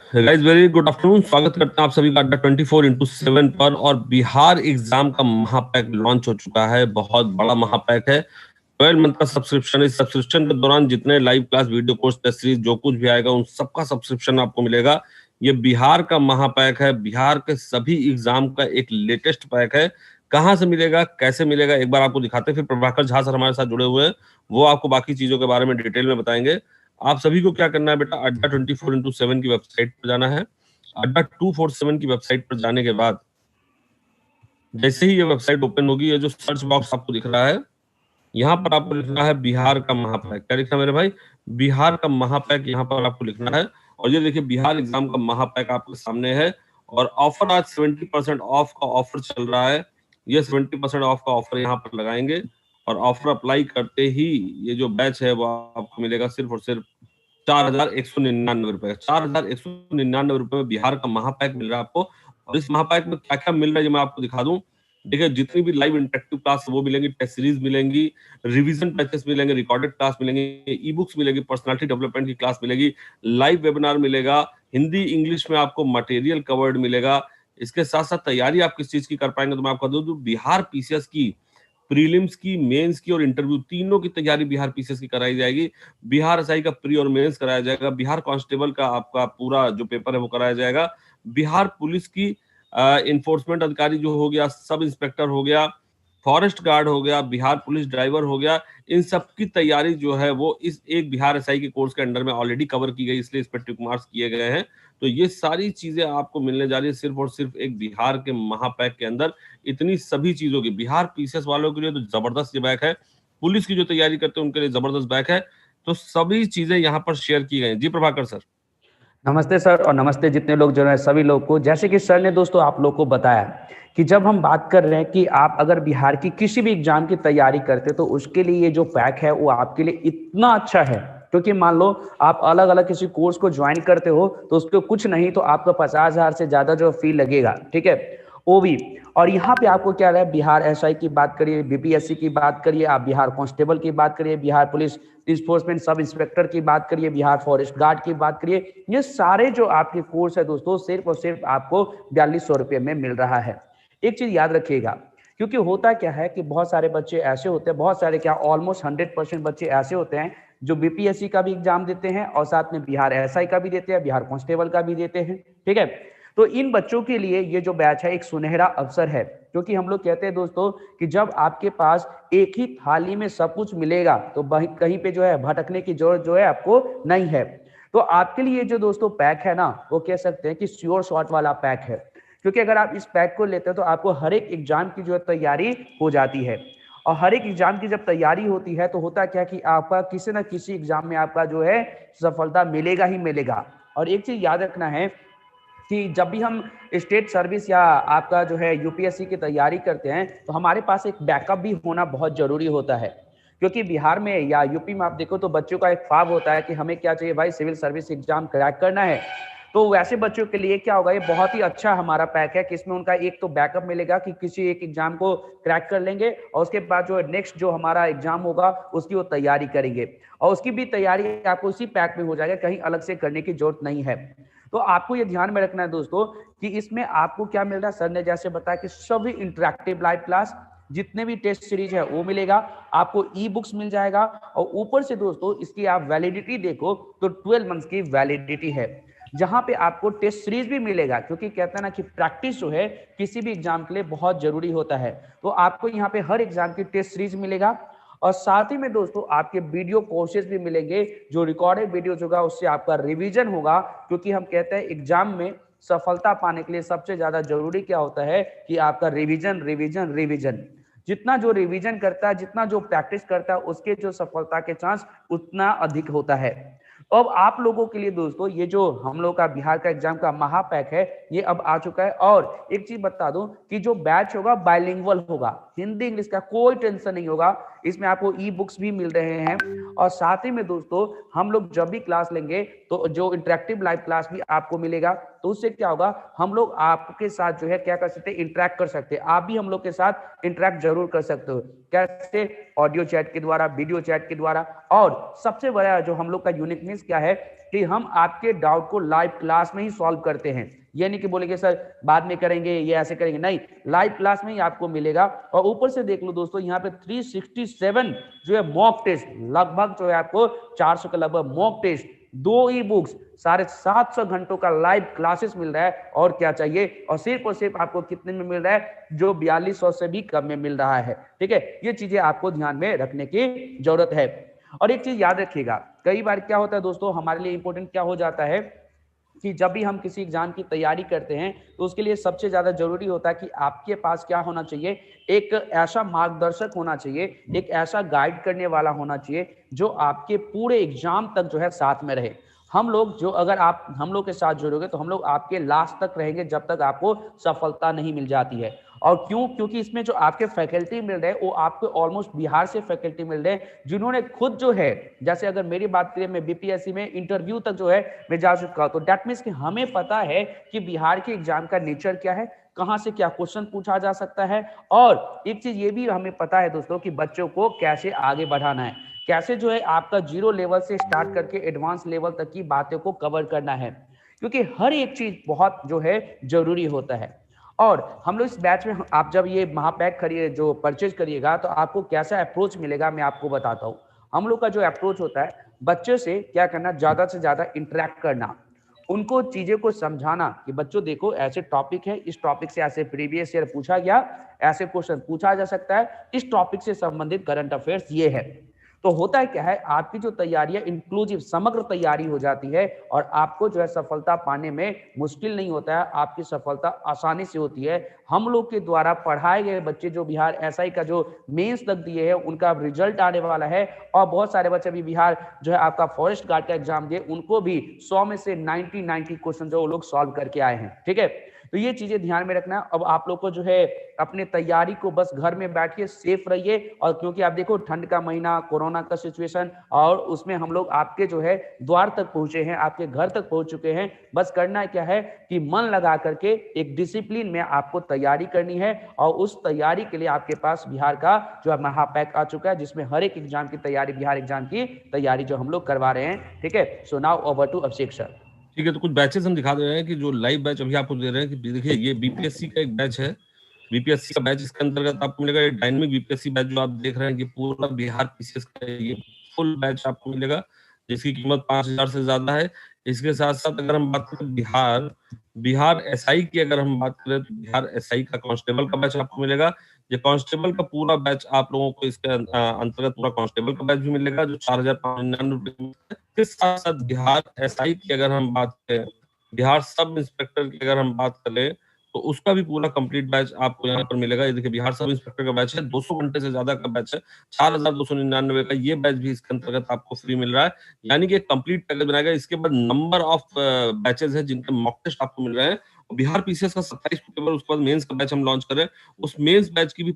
Guys very good afternoon. स्वागत करते हैं आप सभी का अड्डा 24x7 पर। और बिहार एग्जाम का महापैक लॉन्च हो चुका है। बहुत बड़ा महापैक है। 12 मंथ का सब्सक्रिप्शन। इस सब्सक्रिप्शन के दौरान जितने live class, video course, test series जो कुछ भी आएगा उन सबका सब्सक्रिप्शन आपको मिलेगा। ये बिहार का महापैक है। बिहार के सभी एग्जाम का एक लेटेस्ट पैक है। कहाँ से मिलेगा, कैसे मिलेगा, एक बार आपको दिखाते हैं। फिर प्रभाकर झा सर हमारे साथ जुड़े हुए हैं, वो आपको बाकी चीजों के बारे में डिटेल में बताएंगे। आप सभी को क्या करना है बेटा, अड्डा 24x7 की वेबसाइट पर जाना है। अड्डा 247 की वेबसाइट पर जाने के बाद जैसे ही ये वेबसाइट ओपन होगी, ये जो सर्च बॉक्स आपको दिख रहा है, यहाँ पर आपको लिखना है बिहार का महापैक। क्या लिखना है मेरे भाई? बिहार का महापैक यहाँ पर आपको लिखना है। और ये देखिए बिहार एग्जाम का महापैक आपके सामने है। और ऑफर आज 70% ऑफ का ऑफर चल रहा है। ये 70% ऑफ का ऑफर यहाँ पर लगाएंगे और ऑफर अप्लाई करते ही ये जो बैच है वो आपको मिलेगा सिर्फ और सिर्फ 4,199 रुपए। 4,199 रुपए में बिहार का महापैक मिल रहा है आपको। और इस महापैक में क्या क्या मिल रहा है ये मैं आपको दिखा दूं। देखिए जितनी भी लाइव इंटरेक्टिव क्लास वो मिलेंगी, टेस्ट सीरीज मिलेंगी, रिवीजन बैचेस मिलेंगे, रिकॉर्डेड क्लास मिलेंगे, ई बुक्स मिलेगी, पर्सनालिटी डेवलपमेंट की क्लास मिलेगी, लाइव वेबिनार मिलेगा, हिंदी इंग्लिश में आपको मटेरियल कवर्ड मिलेगा। इसके साथ साथ तैयारी आप किस चीज की कर पाएंगे तो मैं आपको बता दूं, बिहार पीसीएस की प्रीलिम्स की, मेंस की और इंटरव्यू तीनों की तैयारी बिहार पीसीएस की कराई जाएगी। बिहार एसआई का प्री और मेंस कराया जाएगा। बिहार कांस्टेबल का आपका पूरा जो पेपर है वो कराया जाएगा। बिहार पुलिस की इन्फोर्समेंट अधिकारी जो हो गया, सब इंस्पेक्टर हो गया, फॉरेस्ट गार्ड हो गया, बिहार पुलिस ड्राइवर हो गया, इन सब की तैयारी जो है वो इस एक बिहार एसआई के कोर्स के अंडर में ऑलरेडी कवर की गई, इसलिए इस पर टिक मार्क्स किए गए हैं। तो ये सारी चीजें आपको मिलने जा रही है सिर्फ और सिर्फ एक बिहार के महापैक के अंदर। इतनी सभी चीजों की बिहार पीसीएस वालों के लिए तो जबरदस्त ये बैक है। पुलिस की जो तैयारी करते हैं उनके लिए जबरदस्त बैक है। तो सभी चीजें यहाँ पर शेयर की गई। जी प्रभाकर सर। नमस्ते सर, और नमस्ते जितने लोग जो है सभी लोग को। जैसे कि सर ने दोस्तों आप लोग को बताया कि जब हम बात कर रहे हैं कि आप अगर बिहार की किसी भी एग्जाम की तैयारी करते तो उसके लिए ये जो पैक है वो आपके लिए इतना अच्छा है, क्योंकि मान लो आप अलग अलग किसी कोर्स को ज्वाइन करते हो तो उसको कुछ नहीं तो आपको 50,000 से ज्यादा जो फी लगेगा, ठीक है, वो भी। और यहाँ पे आपको क्या है, बिहार एसआई की बात करिए, बीपीएससी की बात करिए, आप बिहार कांस्टेबल की बात करिए, Bihar police enforcement sub inspector की बात करिए, बिहार फॉरेस्ट गार्ड की बात करिए, ये सारे जो आपके कोर्स है दोस्तों सिर्फ और सिर्फ आपको 4200 रुपये में मिल रहा है। एक चीज याद रखिएगा, क्योंकि होता क्या है कि बहुत सारे बच्चे ऐसे होते हैं, बहुत सारे क्या ऑलमोस्ट 100% बच्चे ऐसे होते हैं जो बीपीएससी का भी एग्जाम देते हैं और साथ में बिहार एसआई का भी देते हैं, बिहार कांस्टेबल का भी देते हैं, ठीक है। तो इन बच्चों के लिए ये जो बैच है एक सुनहरा अवसर है, क्योंकि हम लोग कहते हैं दोस्तों कि जब आपके पास एक ही थाली में सब कुछ मिलेगा तो कहीं पे जो है भटकने की जरूरत जो है आपको नहीं है। तो आपके लिए जो दोस्तों पैक है ना, वो कह सकते हैं कि श्योर शॉट वाला पैक है, क्योंकि अगर आप इस पैक को लेते हैं तो आपको हर एक एग्जाम की जो है तैयारी हो जाती है। और हर एक एग्जाम की जब तैयारी होती है तो होता क्या कि आपका किसी ना किसी एग्जाम में आपका जो है सफलता मिलेगा ही मिलेगा। और एक चीज याद रखना है कि जब भी हम स्टेट सर्विस या आपका जो है यूपीएससी की तैयारी करते हैं तो हमारे पास एक बैकअप भी होना बहुत जरूरी होता है, क्योंकि बिहार में या यूपी में आप देखो तो बच्चों का एक ख्वाब होता है कि हमें क्या चाहिए भाई, सिविल सर्विस एग्जाम क्रैक करना है। तो वैसे बच्चों के लिए क्या होगा, ये बहुत ही अच्छा हमारा पैक है कि इसमें उनका एक तो बैकअप मिलेगा कि किसी एक एग्जाम को क्रैक कर लेंगे और उसके बाद जो नेक्स्ट जो हमारा एग्जाम होगा उसकी वो तैयारी करेंगे, और उसकी भी तैयारी आपको उसी पैक में हो जाएगा, कहीं अलग से करने की जरूरत नहीं है। तो आपको ये ध्यान में रखना है दोस्तों कि इसमें आपको क्या मिल रहा है, सर ने जैसे बताया कि सभी इंटरेक्टिव लाइव क्लास, जितने भी टेस्ट सीरीज है वो मिलेगा आपको, ई बुक्स मिल जाएगा, और ऊपर से दोस्तों इसकी आप वैलिडिटी देखो तो 12 मंथ्स की वैलिडिटी है, जहां पे आपको टेस्ट सीरीज भी मिलेगा, क्योंकि कहते हैं ना कि प्रैक्टिस जो है किसी भी एग्जाम के लिए बहुत जरूरी होता है। तो आपको यहाँ पे हर एग्जाम की टेस्ट सीरीज मिलेगा, और साथ ही में दोस्तों आपके वीडियो कोर्सेज भी मिलेंगे, जो रिकॉर्डेड वीडियोज होगा उससे आपका रिवीजन होगा, क्योंकि हम कहते हैं एग्जाम में सफलता पाने के लिए सबसे ज्यादा जरूरी क्या होता है कि आपका रिवीजन रिवीजन रिवीजन। जितना जो रिवीजन करता है, जितना जो प्रैक्टिस करता है, उसके जो सफलता के चांस उतना अधिक होता है। अब आप लोगों के लिए दोस्तों ये जो हम लोग का बिहार का एग्जाम का महापैक है ये अब आ चुका है। और एक चीज बता दूं कि जो बैच होगा बाइलिंगुअल होगा, हिंदी इंग्लिश का कोई टेंशन नहीं होगा। इसमें आपको ई बुक्स भी मिल रहे हैं और साथ ही में दोस्तों हम लोग जब भी क्लास लेंगे तो जो इंटरेक्टिव लाइव क्लास भी आपको मिलेगा, तो उससे क्या होगा, हम लोग आपके साथ जो है क्या कर सकते हैं, इंटरेक्ट कर सकते हैं। आप भी हम लोग के साथ इंटरेक्ट जरूर कर सकते हो। कैसे? ऑडियो चैट के द्वारा, वीडियो चैट के द्वारा। और सबसे बड़ा जो हम लोग का यूनिकनेस क्या है कि हम आपके डाउट को लाइव क्लास में ही सॉल्व करते हैं। ये नहीं कि बोलेंगे सर बाद में करेंगे, ये ऐसे करेंगे, नहीं, लाइव क्लास में ही आपको मिलेगा। और ऊपर से देख लो दोस्तों, यहाँ पे 367 जो है मॉक टेस्ट, लगभग जो है आपको 400 के लगभग मॉक टेस्ट, 2 ई बुक्स, 750 घंटों का लाइव क्लासेस मिल रहा है। और क्या चाहिए? और सिर्फ आपको कितने में मिल रहा है? जो 4200 से भी कम में मिल रहा है। ठीक है, ये चीजें आपको ध्यान में रखने की जरूरत है। और एक चीज याद रखिएगा, कई बार क्या होता है दोस्तों, हमारे लिए इंपॉर्टेंट क्या हो जाता है कि जब भी हम किसी एग्जाम की तैयारी करते हैं तो उसके लिए सबसे ज्यादा जरूरी होता है कि आपके पास क्या होना चाहिए, एक ऐसा मार्गदर्शक होना चाहिए, एक ऐसा गाइड करने वाला होना चाहिए जो आपके पूरे एग्जाम तक जो है साथ में रहे। हम लोग जो, अगर आप हम लोग के साथ जुड़ोगे तो हम लोग आपके लास्ट तक रहेंगे जब तक आपको सफलता नहीं मिल जाती है। और क्यों? क्योंकि इसमें जो आपके फैकल्टी मिल रहे हैं वो आपको ऑलमोस्ट बिहार से फैकल्टी मिल रहे हैं जिन्होंने खुद जो है, जैसे अगर मेरी बात करें, मैं बीपीएससी में इंटरव्यू तक जो है मैं जा चुका हूं। तो दैट मीन्स कि हमें पता है कि बिहार के एग्जाम का नेचर क्या है, कहां से क्या क्वेश्चन पूछा जा सकता है। और एक चीज ये भी हमें पता है दोस्तों कि बच्चों को कैसे आगे बढ़ाना है, कैसे जो है आपका 0 लेवल से स्टार्ट करके एडवांस लेवल तक की बातों को कवर करना है, क्योंकि हर एक चीज बहुत जो है जरूरी होता है। और हम लोग इस बैच में, आप जब ये महापैक खरीदे जो परचेज करिएगा तो आपको कैसा अप्रोच मिलेगा मैं आपको बताता हूँ। हम लोग का जो अप्रोच होता है, बच्चों से क्या करना, ज्यादा से ज्यादा इंटरेक्ट करना, उनको चीजें को समझाना कि बच्चों देखो ऐसे टॉपिक है, इस टॉपिक से ऐसे प्रीवियस ईयर पूछा गया, ऐसे क्वेश्चन पूछा जा सकता है, इस टॉपिक से संबंधित करंट अफेयर्स ये है। तो होता है क्या है, आपकी जो तैयारी है इंक्लूसिव समग्र तैयारी हो जाती है और आपको जो है सफलता पाने में मुश्किल नहीं होता है, आपकी सफलता आसानी से होती है। हम लोग के द्वारा पढ़ाए गए बच्चे जो बिहार एसआई का जो मेंस तक दिए हैं उनका रिजल्ट आने वाला है। और बहुत सारे बच्चे भी बिहार जो है आपका फॉरेस्ट गार्ड का एग्जाम दिए, उनको भी 100 में से 90 क्वेश्चन जो वो लोग सॉल्व करके आए हैं। ठीक है, तो ये चीजें ध्यान में रखना। अब आप लोग को जो है अपने तैयारी को बस घर में बैठिए, सेफ रहिए। और क्योंकि आप देखो ठंड का महीना, कोरोना का सिचुएशन, और उसमें हम लोग आपके जो है द्वार तक पहुंचे हैं, आपके घर तक पहुंच चुके हैं। बस करना क्या है कि मन लगा करके एक डिसिप्लिन में आपको तैयारी करनी है। और उस तैयारी के लिए आपके पास बिहार का जो है महापैक आ चुका है, जिसमें हर एक एग्जाम की तैयारी, बिहार एग्जाम की तैयारी जो हम लोग करवा रहे हैं। ठीक है, so now over to Abhishek sir. ठीक है, तो कुछ बैचेस हम दिखा दे रहे हैं कि जो लाइव बैच अभी आपको दे रहे हैं कि देखिए ये बीपीएससी का एक बैच है। बीपीएससी का बैच, इसके अंतर्गत आपको मिलेगा ये डायनेमिक बीपीएससी बैच जो आप देख रहे हैं कि पूरा बिहार पीसीएस का ये फुल बैच आपको मिलेगा, जिसकी कीमत 5000 से ज्यादा है। इसके साथ साथ अगर हम बात करें बिहार एसआई की, अगर हम बात करें तो बिहार एसआई का कांस्टेबल का बैच आपको मिलेगा। ये कांस्टेबल का पूरा बैच आप लोगों को इसके अंतर्गत पूरा कांस्टेबल का बैच भी मिलेगा जो 4599 रुपए। इसके साथ साथ बिहार एसआई की अगर हम बात करें, बिहार सब इंस्पेक्टर की अगर हम बात करें, तो उसका भी पूरा कंप्लीट बैच आपको यहाँ पर मिलेगा। ये देखिए बिहार सब इंस्पेक्टर का बैच है, 200 घंटे से ज्यादा का बैच है, 4299 का ये बैच भी इसके अंतर्गत आपको फ्री मिल रहा है। यानी कि कंप्लीट पैकेज बनाया गया। इसके बाद नंबर ऑफ बैचेस है जिनके मॉक टेस्ट आपको मिल रहे हैं। बिहार पीसीएस का 27 अक्टूबर, उसके बाद मेंस का बैच हम लॉन्च कर रहे हैं। उस मेंस बैच की भी